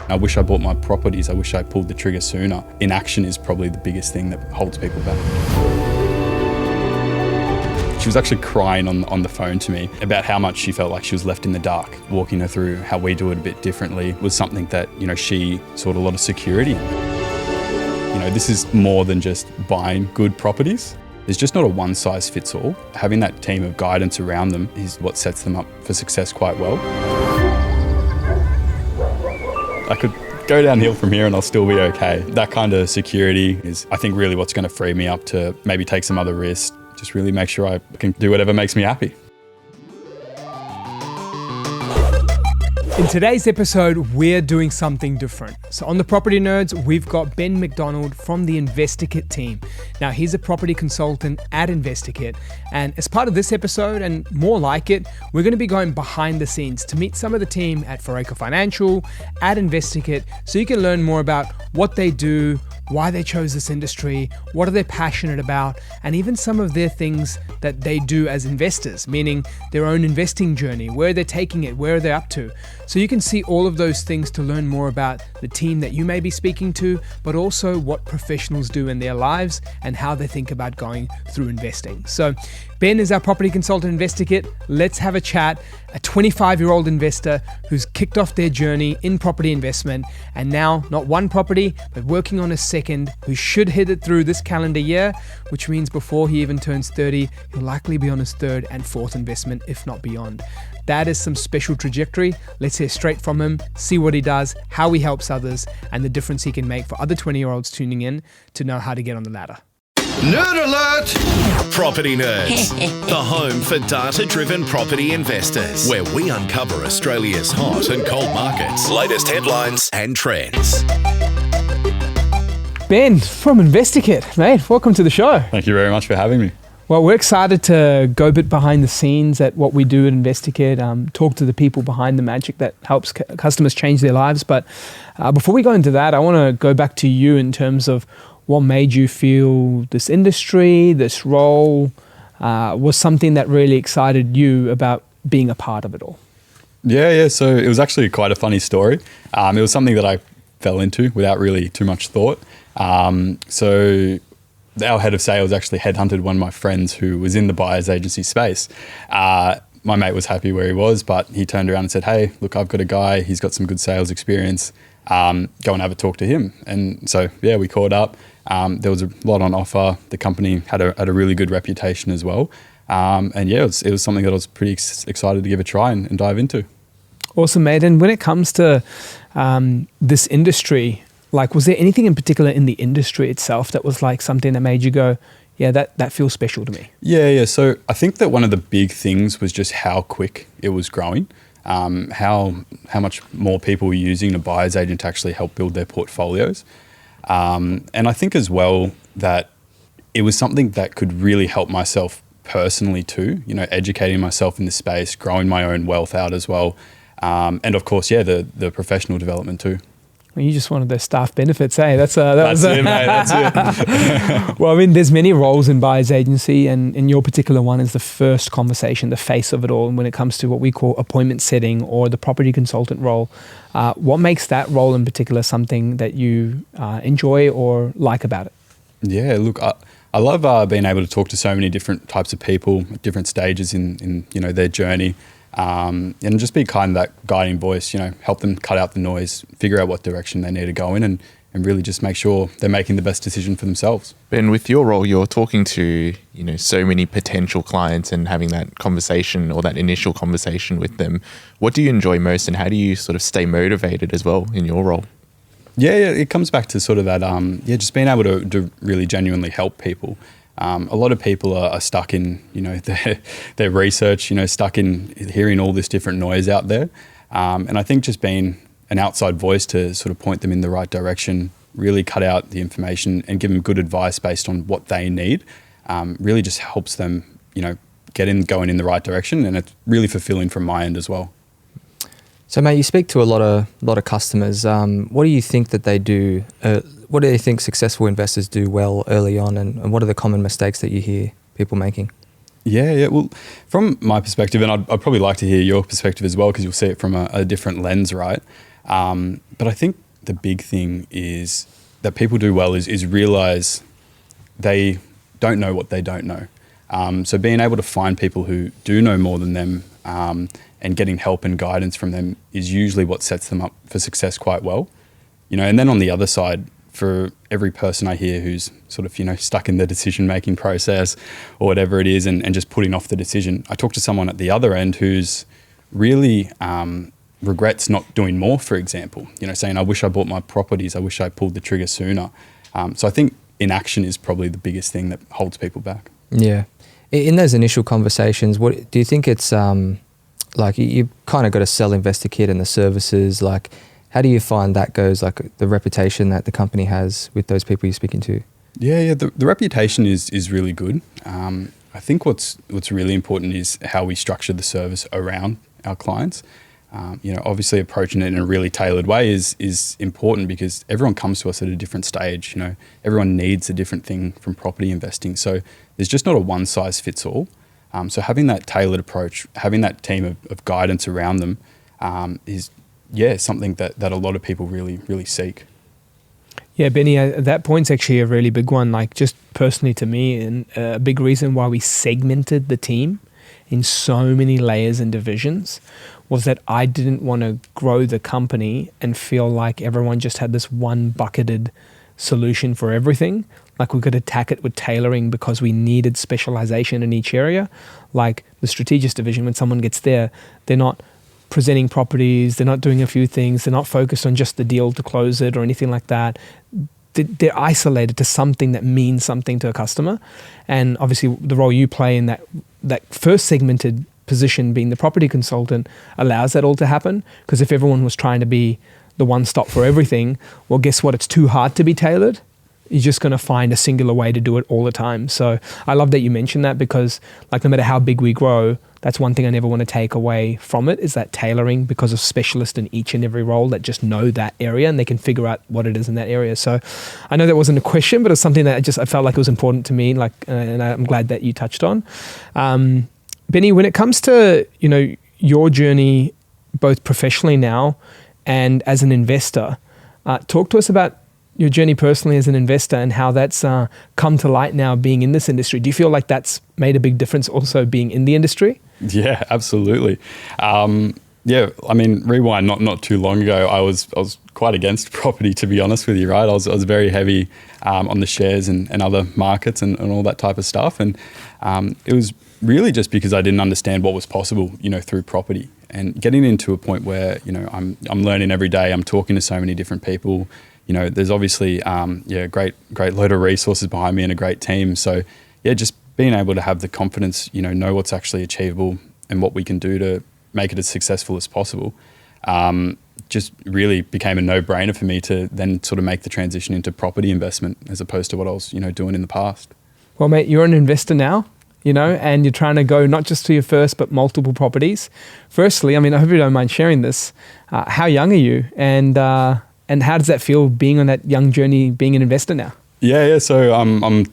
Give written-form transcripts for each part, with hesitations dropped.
I wish I bought my properties. I wish I pulled the trigger sooner. Inaction is probably the biggest thing that holds people back. She was actually crying on the phone to me about how much she felt like she was left in the dark. Walking her through how we do it a bit differently was something that, she sought a lot of security in. This is more than just buying good properties. There's just not a one size fits all. Having that team of guidance around them is what sets them up for success quite well. I could go downhill from here and I'll still be okay. That kind of security is, I think, really what's going to free me up to maybe take some other risks. Just really make sure I can do whatever makes me happy. In today's episode, we're doing something different. So on the Property Nerds, we've got Ben McDonald from the InvestorKit team. Now, he's a property consultant at InvestorKit. And as part of this episode, and more like it, we're going to be going behind the scenes to meet some of the team at Foreco Financial, at InvestorKit, so you can learn more about what they do, why they chose this industry, what are they passionate about, and even some of their things that they do as investors, meaning their own investing journey, where they're taking it, where they're up to. So you can see all of those things to learn more about the team that you may be speaking to, but also what professionals do in their lives and how they think about going through investing. So Ben is our property consultant at InvestorKit. Let's have a chat. A 25-year-old investor who's kicked off their journey in property investment and now not one property, but working on a second, who should hit it through this calendar year, which means before he even turns 30, he'll likely be on his third and fourth investment, if not beyond. That is some special trajectory. Let's hear straight from him, see what he does, how he helps others, and the difference he can make for other 20-year-olds tuning in to know how to get on the ladder. Nerd Alert! Property Nerds, the home for data-driven property investors, where we uncover Australia's hot and cold markets, latest headlines and trends. Ben from InvestorKit, mate, welcome to the show. Thank you very much for having me. Well, we're excited to go a bit behind the scenes at what we do at InvestorKit, talk to the people behind the magic that helps customers change their lives. But before we go into that, I want to go back to you in terms of what made you feel this industry, this role, was something that really excited you about being a part of it all. Yeah. So it was actually quite a funny story. It was something that I fell into without really too much thought. So our head of sales actually headhunted one of my friends who was in the buyer's agency space. My mate was happy where he was, but he turned around and said, "Hey, look, I've got a guy. He's got some good sales experience. Go and have a talk to him." And so, yeah, we caught up. There was a lot on offer. The company had a really good reputation as well. And yeah, it was something that I was pretty excited to give a try and dive into. Awesome, mate. And when it comes to this industry, like, was there anything in particular in the industry itself that was like something that made you go, yeah, that feels special to me? Yeah. So I think that one of the big things was just how quick it was growing. How much more people were using a buyer's agent to actually help build their portfolios. And I think as well that it was something that could really help myself personally too, educating myself in the space, growing my own wealth out as well. And of course, yeah, the professional development too. Well, you just wanted the staff benefits, eh? That's it, mate. That's it. Well, I mean, there's many roles in buyer's agency, and in your particular one is the first conversation, the face of it all. And when it comes to what we call appointment setting or the property consultant role, what makes that role in particular something that you enjoy or like about it? Yeah, look, I love being able to talk to so many different types of people at different stages in their journey. And just be kind of that guiding voice, help them cut out the noise, figure out what direction they need to go in and really just make sure they're making the best decision for themselves. Ben, with your role, you're talking to, so many potential clients and having that conversation or that initial conversation with them. What do you enjoy most and how do you sort of stay motivated as well in your role? Yeah, it comes back to sort of that, just being able to really genuinely help people. A lot of people are stuck in, their research, stuck in hearing all this different noise out there. And I think just being an outside voice to sort of point them in the right direction, really cut out the information and give them good advice based on what they need, really just helps them, going in the right direction. And it's really fulfilling from my end as well. So, mate, you speak to a lot of customers. What do you think that they do? What do you think successful investors do well early on, and what are the common mistakes that you hear people making? Yeah. Well, from my perspective, and I'd probably like to hear your perspective as well, because you'll see it from a different lens, right? But I think the big thing is that people do well is realize they don't know what they don't know. So being able to find people who do know more than them and getting help and guidance from them is usually what sets them up for success quite well. And then on the other side, for every person I hear who's sort of, stuck in the decision-making process or whatever it is and just putting off the decision, I talk to someone at the other end who's really regrets not doing more, for example, saying, I wish I bought my properties, I wish I pulled the trigger sooner. So I think inaction is probably the biggest thing that holds people back. Yeah. In those initial conversations, what do you think it's like you kind of got to sell InvestorKit and the services, like how do you find that goes, like the reputation that the company has with those people you're speaking to? Yeah. The reputation is really good. I think what's really important is how we structure the service around our clients. Obviously approaching it in a really tailored way is important because everyone comes to us at a different stage. Everyone needs a different thing from property investing. So there's just not a one size fits all. So having that tailored approach, having that team of guidance around them is something that a lot of people really, really seek. Yeah, Benny, that point's actually a really big one. Like just personally to me, and a big reason why we segmented the team in so many layers and divisions was that I didn't want to grow the company and feel like everyone just had this one bucketed solution for everything. Like we could attack it with tailoring because we needed specialization in each area. Like the strategist division, when someone gets there, they're not presenting properties, they're not doing a few things, they're not focused on just the deal to close it or anything like that. They're isolated to something that means something to a customer. And obviously the role you play in that first segmented position, being the property consultant, allows that all to happen. Because if everyone was trying to be the one stop for everything, well, guess what? It's too hard to be tailored. You're just going to find a singular way to do it all the time. So I love that you mentioned that because like no matter how big we grow, that's one thing I never want to take away from it is that tailoring because of specialists in each and every role that just know that area and they can figure out what it is in that area. So I know that wasn't a question, but it's something that I felt like it was important to me, and I'm glad that you touched on. Benny, when it comes to, your journey, both professionally now and as an investor, talk to us about your journey personally as an investor and how that's come to light now being in this industry. Do you feel like that's made a big difference also being in the industry? Yeah, absolutely. Rewind not too long ago, I was quite against property, to be honest with you, right? I was very heavy on the shares and other markets and all that type of stuff. And it was really just because I didn't understand what was possible, through property. And getting into a point where, I'm learning every day, I'm talking to so many different people. There's obviously great load of resources behind me and a great team. So just being able to have the confidence, know what's actually achievable and what we can do to make it as successful as possible, just really became a no-brainer for me to then sort of make the transition into property investment as opposed to what I was, doing in the past. Well, mate, you're an investor now, and you're trying to go not just to your first, but multiple properties. Firstly, I hope you don't mind sharing this. How young are you? And how does that feel being on that young journey, being an investor now? Yeah. So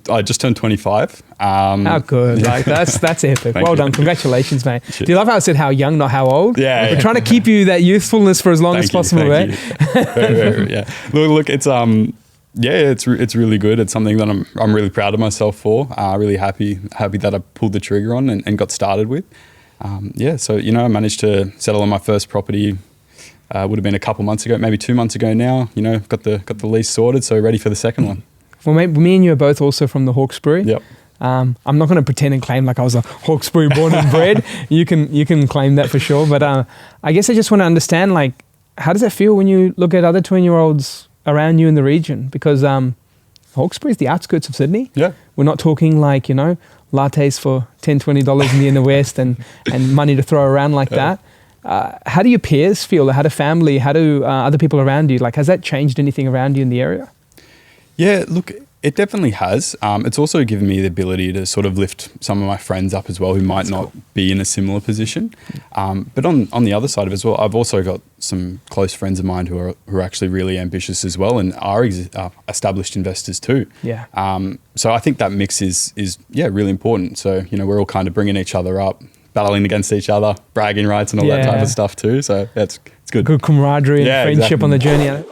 I just turned 25. How good! Yeah. Like that's epic. Well you. done. Congratulations, mate. Cheers. Do you love how I said how young, not how old? Yeah. We're trying to keep you that youthfulness for as long as possible, Thank right? you. Yeah. Look, it's it's really good. It's something that I'm really proud of myself for. Really happy that I pulled the trigger on and got started with. So I managed to settle on my first property. Would have been a couple months ago, maybe 2 months ago now. Got the lease sorted, so ready for the second one. Well, mate, me and you are both also from the Hawkesbury. Yep. I'm not going to pretend and claim like I was a Hawkesbury born and bred. You can claim that for sure. But I guess I just want to understand, like, how does it feel when you look at other 20-year-olds around you in the region? Because Hawkesbury is the outskirts of Sydney. Yeah. We're not talking like, lattes for $10, $20 in the inner west and money to throw around like that. How do your peers feel? How do family? How do other people around you? Like, has that changed anything around you in the area? Yeah, look, it definitely has. It's also given me the ability to sort of lift some of my friends up as well who might not be in a similar position. But on the other side of it as well, I've also got some close friends of mine who are actually really ambitious as well and are established investors too. Yeah. So I think that mix is really important. So, we're all kind of bringing each other up, battling against each other, bragging rights and all that type of stuff too. So it's It's good. Good camaraderie and friendship exactly. on the journey.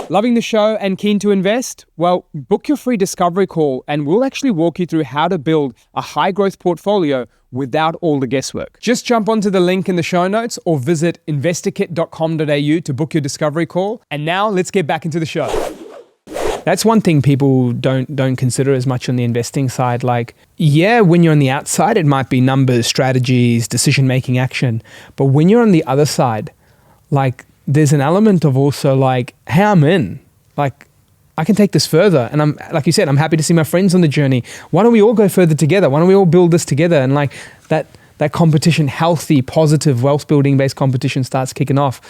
Loving the show and keen to invest? Well, book your free discovery call and we'll actually walk you through how to build a high growth portfolio without all the guesswork. Just jump onto the link in the show notes or visit investorkit.com.au to book your discovery call. And now let's get back into the show. That's one thing people don't consider as much on the investing side. Like, yeah, when you're on the outside, it might be numbers, strategies, decision-making action. But when you're on the other side, like, there's an element of also like, hey, I'm in. Like, I can take this further. And I'm, like you said, I'm happy to see my friends on the journey. Why don't we all go further together? Why don't we all build this together? And like that competition, healthy, positive, wealth building based competition starts kicking off.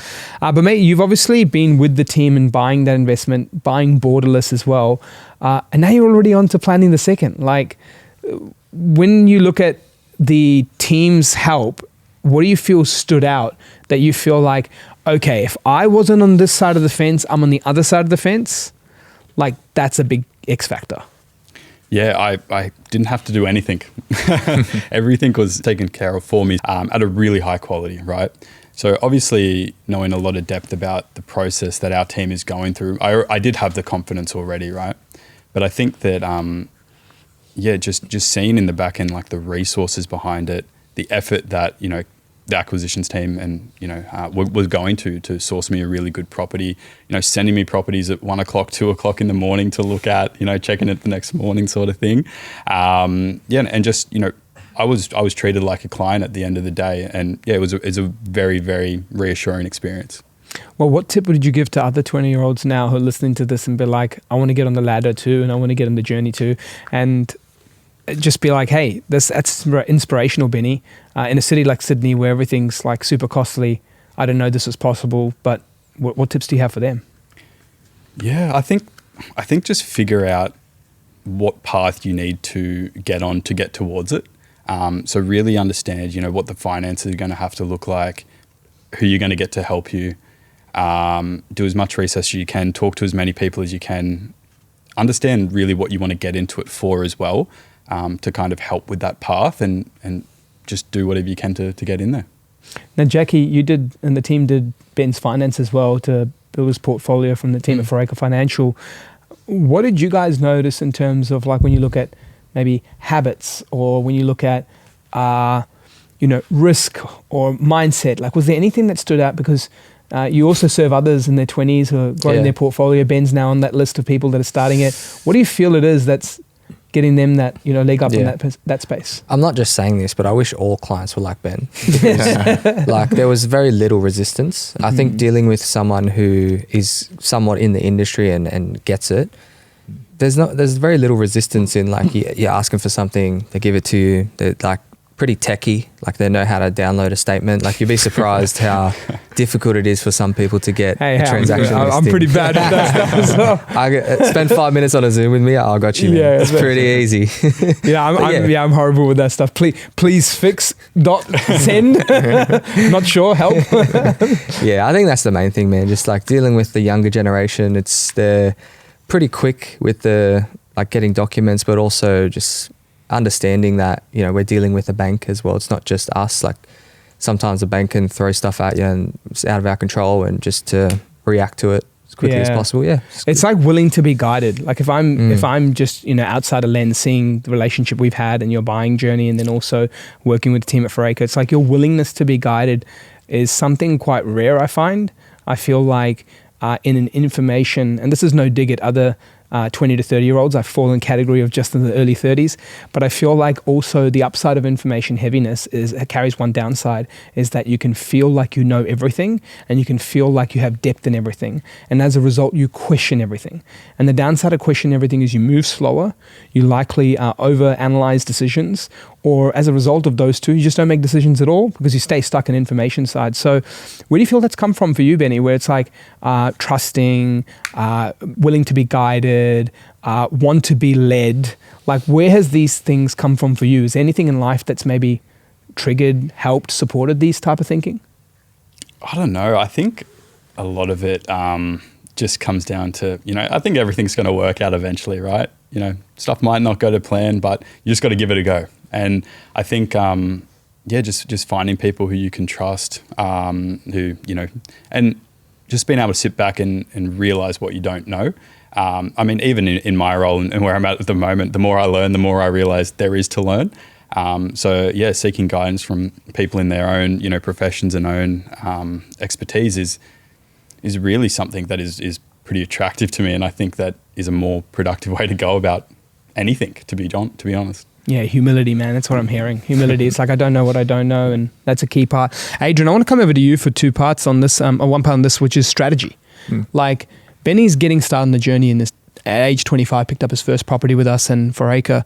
But mate, you've obviously been with the team and buying that investment, buying Borderless as well. And now you're already on to planning the second. Like, when you look at the team's help, what do you feel stood out that you feel like, okay, if I wasn't on this side of the fence, I'm on the other side of the fence? Like, that's a big X factor. Yeah, I didn't have to do anything. Everything was taken care of for me at a really high quality, right? So obviously knowing a lot of depth about the process that our team is going through, I did have the confidence already, right? But I think that, just seeing in the back end, like the resources behind it, the effort that, the acquisitions team and, was going to source me a really good property, sending me properties at 1 o'clock, 2 o'clock in the morning to look at, checking it the next morning sort of thing. And just, I was treated like a client at the end of the day. And yeah, it's a very, very reassuring experience. Well, what tip would you give to other 20-year-olds now who are listening to this and be like, I want to get on the ladder too, and I want to get on the journey too, and just be like, hey, that's inspirational, Benny. In a city like Sydney where everything's like super costly, I didn't know this was possible, but what tips do you have for them? Yeah, I think just figure out what path you need to get on to get towards it. So really understand, what the finances are going to have to look like, who you're going to get to help you. Do as much research as you can, talk to as many people as you can, understand really what you want to get into it for as well. To kind of help with that path and just do whatever you can to get in there. Now, Jackie, you did, and the team did Ben's finance as well to build his portfolio from the team at Foraker Financial. What did you guys notice in terms of like when you look at maybe habits or when you look at, risk or mindset? Like, was there anything that stood out? Because you also serve others in their 20s who are growing their portfolio. Ben's now on that list of people that are starting it. What do you feel it is that's getting them that leg up in that space? I'm not just saying this, but I wish all clients were like Ben. Because, like, there was very little resistance. I think dealing with someone who is somewhat in the industry and gets it, there's very little resistance in like you're asking for something, they give it to you. They're like pretty techie, like they know how to download a statement. Like, you'd be surprised how difficult it is for some people to get a transaction listing. I'm pretty bad at that stuff as well. Spend 5 minutes on a Zoom with me, I got you. Yeah, it's pretty easy. I'm horrible with that stuff. Please fix send. Not sure, help. Yeah, I think that's the main thing, man. Just like dealing with the younger generation, they're pretty quick with the like getting documents, but also just understanding that, we're dealing with a bank as well. It's not just us. Like, sometimes a bank can throw stuff at you and it's out of our control, and just to react to it as quickly as possible. Yeah. It's like willing to be guided. Like, if I'm just, outside a lens, seeing the relationship we've had and your buying journey, and then also working with the team at Foraker, it's like your willingness to be guided is something quite rare, I find. I feel like in an information, and this is no dig at other 20 to 30-year-olds, I fall in category of just in the early 30s. But I feel like also the upside of information heaviness carries one downside, is that you can feel like you know everything, and you can feel like you have depth in everything. And as a result, you question everything. And the downside of questioning everything is you move slower, you likely over-analyze decisions, or as a result of those two, you just don't make decisions at all because you stay stuck in information side. So where do you feel that's come from for you, Benny, where it's like trusting, willing to be guided, want to be led? Like, where has these things come from for you? Is there anything in life that's maybe triggered, helped, supported these type of thinking? I don't know. I think a lot of it just comes down to, I think everything's going to work out eventually, right? Stuff might not go to plan, but you just got to give it a go. And I think, just finding people who you can trust, who, and just being able to sit back and realize what you don't know. I mean, even in my role and where I'm at the moment, the more I learn, the more I realize there is to learn. So yeah, seeking guidance from people in their own, professions and own expertise is really something that is pretty attractive to me. And I think that is a more productive way to go about anything, to be honest. Yeah, humility, man. That's what I'm hearing. Humility. It's like, I don't know what I don't know. And that's a key part. Adrian, I want to come over to you for two parts on this, or one part on this, which is strategy. Like, Benny's getting started on the journey in this, at age 25, picked up his first property with us and for Acre.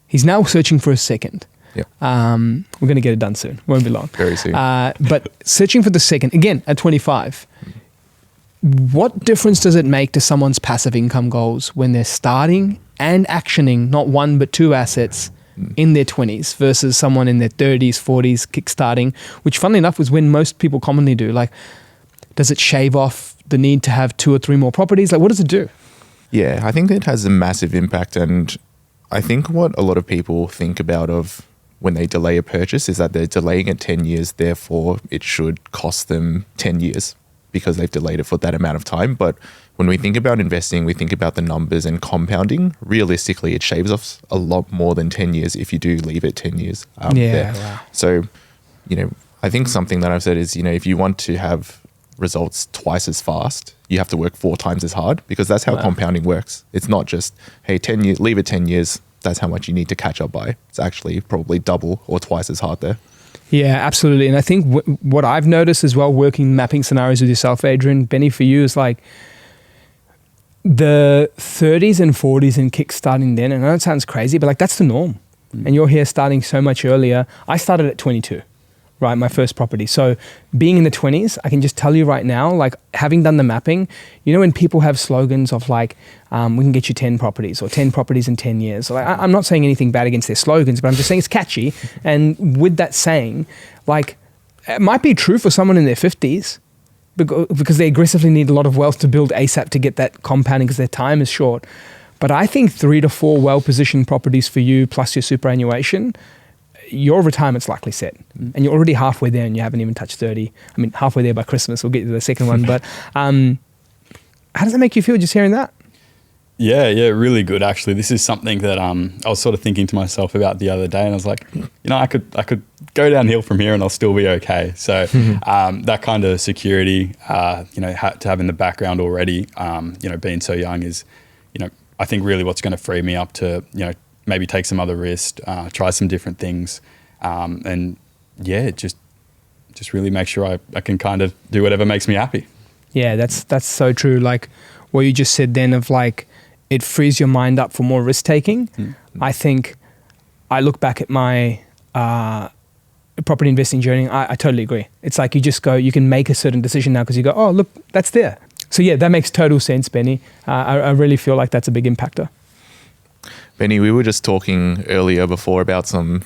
He's now searching for a second. Yep. We're going to get it done soon. Won't be long. Very soon. But searching for the second, again, at 25, what difference does it make to someone's passive income goals when they're starting and actioning not one but two assets in their 20s versus someone in their 30s, 40s, kickstarting, which funnily enough is when most people commonly do? Like, does it shave off the need to have 2 or 3 more properties? Like, what does it do? Yeah, I think it has a massive impact. And I think what a lot of people think about of when they delay a purchase is that they're delaying it 10 years, therefore it should cost them 10 years because they've delayed it for that amount of time. But when we think about investing, we think about the numbers and compounding. Realistically, it shaves off a lot more than 10 years if you do leave it 10 years. There. Wow. So, I think something that I've said is, if you want to have results twice as fast, you have to work 4 times as hard, because that's how compounding works. It's not just, hey, 10 years, leave it 10 years. That's how much you need to catch up by. It's actually probably double or twice as hard there. Yeah, absolutely. And I think what I've noticed as well, working mapping scenarios with yourself, Adrian, Benny, for you, is like the 30s and 40s and kickstarting then. And I know it sounds crazy, but like that's the norm. And you're here starting so much earlier. I started at 22, right? My first property. So being in the 20s, I can just tell you right now, like having done the mapping, when people have slogans of like, we can get you 10 properties or 10 properties in 10 years. So like, I'm not saying anything bad against their slogans, but I'm just saying it's catchy. And with that saying, like, it might be true for someone in their 50s because they aggressively need a lot of wealth to build ASAP to get that compounding because their time is short. But I think 3 to 4 well-positioned properties for you plus your superannuation, your retirement's likely set. And you're already halfway there and you haven't even touched 30. I mean, halfway there by Christmas. We'll get to the second one. But how does that make you feel just hearing that? Yeah, really good actually. This is something that I was sort of thinking to myself about the other day, and I was like, I could go downhill from here and I'll still be okay. So that kind of security, to have in the background already, being so young is, I think really what's going to free me up to, maybe take some other risks, try some different things, and just really make sure I can kind of do whatever makes me happy. Yeah, that's so true. Like what you just said then of like, it frees your mind up for more risk taking. I think I look back at my property investing journey. I totally agree. It's like you can make a certain decision now because you go, oh, look, that's there. So yeah, that makes total sense, Benny. I really feel like that's a big impactor. Benny, we were just talking earlier before about some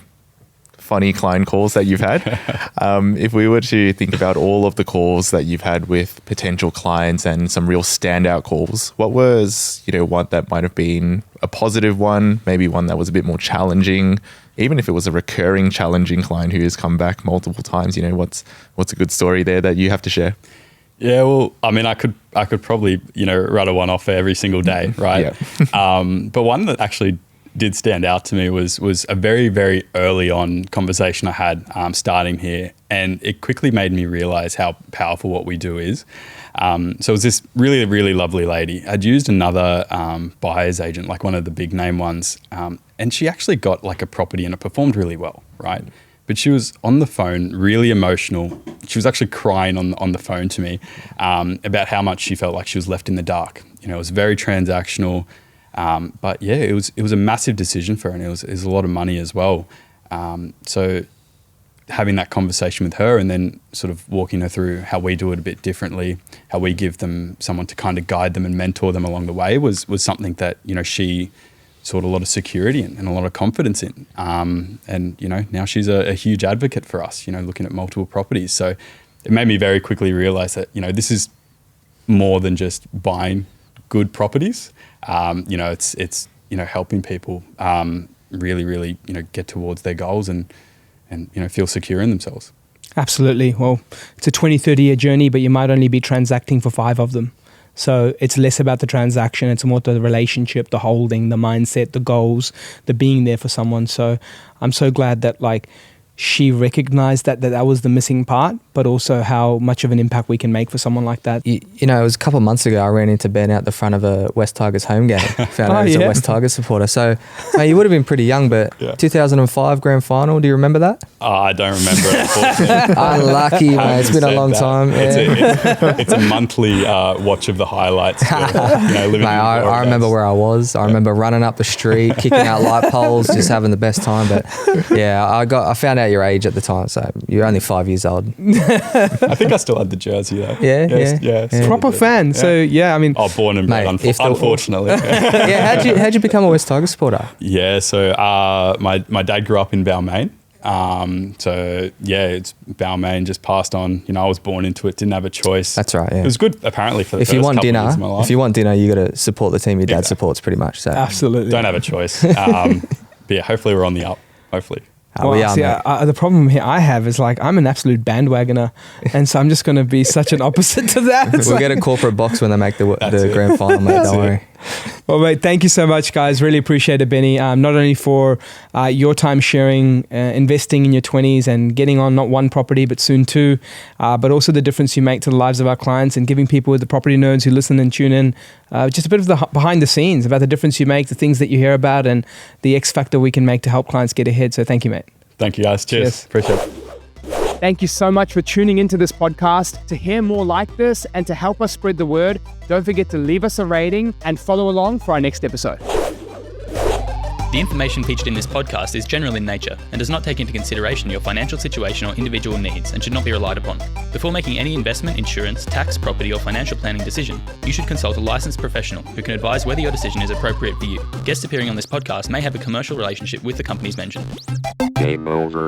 funny client calls that you've had. If we were to think about all of the calls that you've had with potential clients and some real standout calls, what was, one that might have been a positive one, maybe one that was a bit more challenging, even if it was a recurring challenging client who has come back multiple times, what's a good story there that you have to share? Yeah, well, I mean, I could probably, rattle one off every single day, right? Yeah. But one that actually did stand out to me was a very, very early on conversation I had starting here, and it quickly made me realize how powerful what we do is. So it was this really, really lovely lady. I'd used another buyer's agent, like one of the big name ones, and she actually got like a property and it performed really well, right? But she was on the phone, really emotional. She was actually crying on the phone to me about how much she felt like she was left in the dark. It was very transactional. But yeah, it was a massive decision for her, and it was a lot of money as well. So having that conversation with her and then sort of walking her through how we do it a bit differently, how we give them someone to kind of guide them and mentor them along the way was something that, she sought a lot of security in and a lot of confidence in. And, now she's a huge advocate for us, looking at multiple properties. So it made me very quickly realize that, this is more than just buying good properties. It's helping people really, really, get towards their goals. And and feel secure in themselves. Absolutely. Well, it's a 20, 30-year journey, but you might only be transacting for 5 of them. So it's less about the transaction. It's more the relationship, the holding, the mindset, the goals, the being there for someone. So I'm so glad that she recognized that was the missing part, but also how much of an impact we can make for someone like that. It was a couple of months ago, I ran into Ben out the front of a West Tigers home game. Found out he's a West Tigers supporter. So, mate, you would have been pretty young, but 2005 grand final, do you remember that? I don't remember it, unfortunately. Unlucky, mate. It's been a long time. It's a monthly watch of the highlights. Living mate, I remember where I was. I remember running up the street, kicking out light poles, just having the best time. But yeah, I found out your age at the time, so you're only 5 years old. I think I still had the jersey though. Yeah. Proper fan. Yeah. So born and bred, unfortunately. How'd you become a West Tigers supporter? Yeah, so my dad grew up in Balmain. It's Balmain, just passed on. I was born into it, didn't have a choice. That's right. Yeah. It was good apparently for the if first you want couple dinner, of years of my life. If you want dinner, you got to support the team your dad supports, pretty much. So absolutely, don't have a choice. But yeah, hopefully we're on the up. Hopefully. The problem here I have is I'm an absolute bandwagoner, and so I'm just going to be such an opposite to that. We'll get a corporate box when they make the grand final, mate. Don't worry. Well, mate, thank you so much, guys. Really appreciate it, Benny. Not only for your time sharing, investing in your 20s and getting on not one property, but soon 2, but also the difference you make to the lives of our clients and giving people with the property nerds who listen and tune in just a bit of the behind the scenes about the difference you make, the things that you hear about, and the X factor we can make to help clients get ahead. So thank you, mate. Thank you, guys. Cheers. Appreciate it. Thank you so much for tuning into this podcast. To hear more like this and to help us spread the word, don't forget to leave us a rating and follow along for our next episode. The information featured in this podcast is general in nature and does not take into consideration your financial situation or individual needs and should not be relied upon. Before making any investment, insurance, tax, property or financial planning decision, you should consult a licensed professional who can advise whether your decision is appropriate for you. Guests appearing on this podcast may have a commercial relationship with the companies mentioned. Game over.